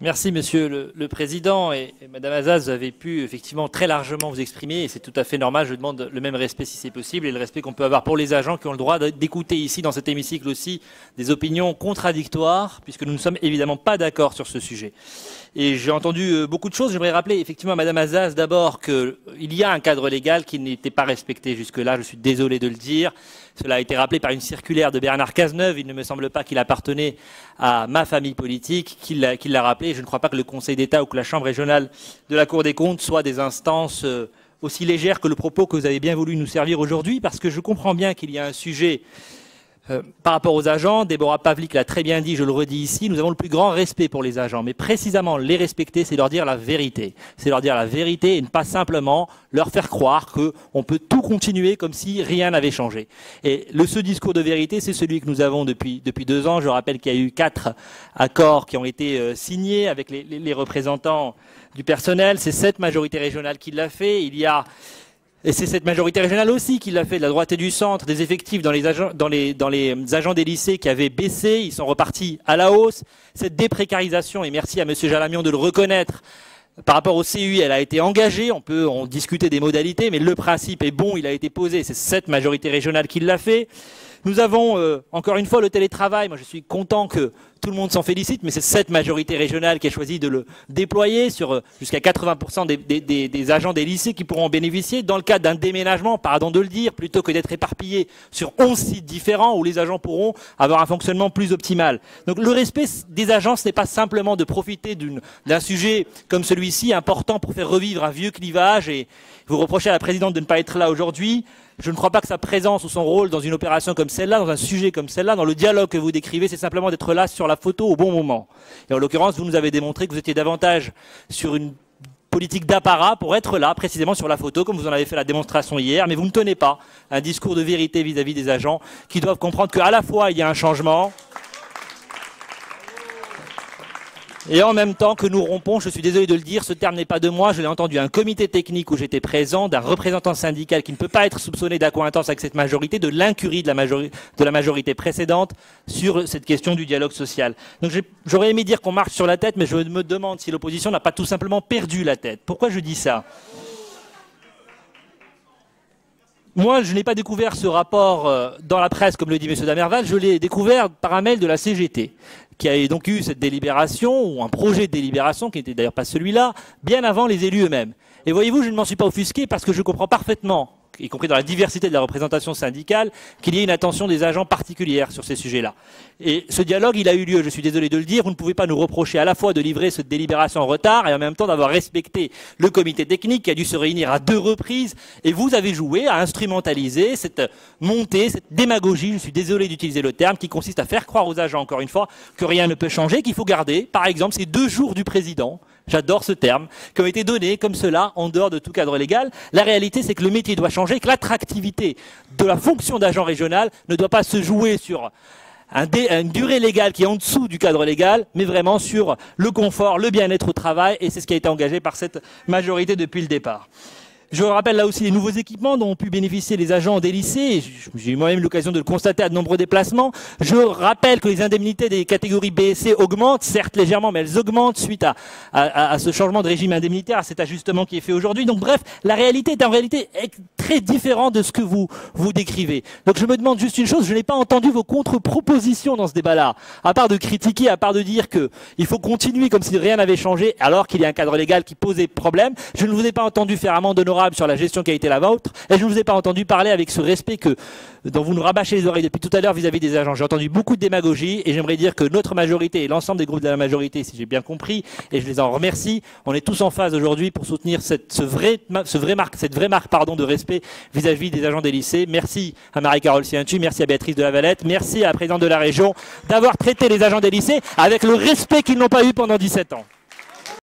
Merci Monsieur le Président et Madame Azaz, vous avez pu effectivement très largement vous exprimer et c'est tout à fait normal. Je demande le même respect si c'est possible et le respect qu'on peut avoir pour les agents qui ont le droit d'écouter ici dans cet hémicycle aussi des opinions contradictoires puisque nous ne sommes évidemment pas d'accord sur ce sujet. Et j'ai entendu beaucoup de choses. J'aimerais rappeler effectivement à Madame Azaz d'abord qu'il y a un cadre légal qui n'était pas respecté jusque-là. Je suis désolé de le dire. Cela a été rappelé par une circulaire de Bernard Cazeneuve. Il ne me semble pas qu'il appartenait à ma famille politique, qu'il l'a rappelé. Je ne crois pas que le Conseil d'État ou que la Chambre régionale de la Cour des comptes soient des instances aussi légères que le propos que vous avez bien voulu nous servir aujourd'hui, parce que je comprends bien qu'il y a un sujet par rapport aux agents. Déborah Pavlik l'a très bien dit, je le redis ici, nous avons le plus grand respect pour les agents, mais précisément les respecter, c'est leur dire la vérité. C'est leur dire la vérité et ne pas simplement leur faire croire qu'on peut tout continuer comme si rien n'avait changé. Et ce discours de vérité, c'est celui que nous avons depuis 2 ans. Je rappelle qu'il y a eu 4 accords qui ont été signés avec les représentants du personnel. C'est cette majorité régionale qui l'a fait. Et c'est cette majorité régionale aussi qui l'a fait, de la droite et du centre, des effectifs dans les agents des lycées qui avaient baissé, ils sont repartis à la hausse. Cette déprécarisation, et merci à M. Jalamion de le reconnaître, par rapport au CUI, elle a été engagée, on peut en discuter des modalités, mais le principe est bon, il a été posé, c'est cette majorité régionale qui l'a fait. Nous avons, encore une fois, le télétravail. Moi, je suis content que tout le monde s'en félicite, mais c'est cette majorité régionale qui a choisi de le déployer sur jusqu'à 80% des agents des lycées qui pourront en bénéficier dans le cadre d'un déménagement, pardon de le dire, plutôt que d'être éparpillés sur 11 sites différents où les agents pourront avoir un fonctionnement plus optimal. Donc le respect des agents, ce n'est pas simplement de profiter d'un sujet comme celui-ci, important pour faire revivre un vieux clivage, et vous reprochez à la présidente de ne pas être là aujourd'hui. Je ne crois pas que sa présence ou son rôle dans une opération comme celle-là, dans un sujet comme celle-là, dans le dialogue que vous décrivez, c'est simplement d'être là sur la photo au bon moment. Et en l'occurrence, vous nous avez démontré que vous étiez davantage sur une politique d'apparat pour être là, précisément sur la photo, comme vous en avez fait la démonstration hier, mais vous ne tenez pas un discours de vérité vis-à-vis des agents qui doivent comprendre qu'à la fois, il y a un changement, et en même temps que nous rompons, je suis désolé de le dire, ce terme n'est pas de moi, je l'ai entendu à un comité technique où j'étais présent, d'un représentant syndical qui ne peut pas être soupçonné d'accointance avec cette majorité, de l'incurie de la majorité précédente sur cette question du dialogue social. Donc j'aurais aimé dire qu'on marche sur la tête, mais je me demande si l'opposition n'a pas tout simplement perdu la tête. Pourquoi je dis ça ? Moi, je n'ai pas découvert ce rapport dans la presse, comme le dit M. Damerval, je l'ai découvert par un mail de la CGT, qui a donc eu cette délibération, ou un projet de délibération, qui n'était d'ailleurs pas celui-là, bien avant les élus eux-mêmes. Et voyez-vous, je ne m'en suis pas offusqué parce que je comprends parfaitement, y compris dans la diversité de la représentation syndicale, qu'il y ait une attention des agents particulière sur ces sujets-là. Et ce dialogue, il a eu lieu, je suis désolé de le dire, vous ne pouvez pas nous reprocher à la fois de livrer cette délibération en retard et en même temps d'avoir respecté le comité technique qui a dû se réunir à 2 reprises, et vous avez joué à instrumentaliser cette montée, cette démagogie, je suis désolé d'utiliser le terme, qui consiste à faire croire aux agents, encore une fois, que rien ne peut changer, qu'il faut garder, par exemple, ces 2 jours du président. J'adore ce terme, qui ont été donnés comme cela, en dehors de tout cadre légal. La réalité, c'est que le métier doit changer, que l'attractivité de la fonction d'agent régional ne doit pas se jouer sur une durée légale qui est en dessous du cadre légal, mais vraiment sur le confort, le bien-être au travail, et c'est ce qui a été engagé par cette majorité depuis le départ. Je rappelle là aussi les nouveaux équipements dont ont pu bénéficier les agents des lycées. J'ai eu moi-même l'occasion de le constater à de nombreux déplacements. Je rappelle que les indemnités des catégories B et C augmentent, certes légèrement, mais elles augmentent suite à ce changement de régime indemnitaire, à cet ajustement qui est fait aujourd'hui. Donc bref, la réalité est en réalité très différente de ce que vous décrivez. Donc je me demande juste une chose, je n'ai pas entendu vos contre-propositions dans ce débat-là, à part de critiquer, à part de dire qu'il faut continuer comme si rien n'avait changé, alors qu'il y a un cadre légal qui posait problème. Je ne vous ai pas entendu faire amende honorable sur la gestion qui a été la vôtre, et je ne vous ai pas entendu parler avec ce respect dont vous nous rabâchez les oreilles depuis tout à l'heure vis-à-vis des agents. J'ai entendu beaucoup de démagogie, et j'aimerais dire que notre majorité et l'ensemble des groupes de la majorité, si j'ai bien compris, et je les en remercie, on est tous en phase aujourd'hui pour soutenir cette vraie marque de respect vis-à-vis des agents des lycées. Merci à Marie-Carole Cientu, merci à Béatrice de la Valette, merci à la présidente de la région d'avoir traité les agents des lycées avec le respect qu'ils n'ont pas eu pendant 17 ans.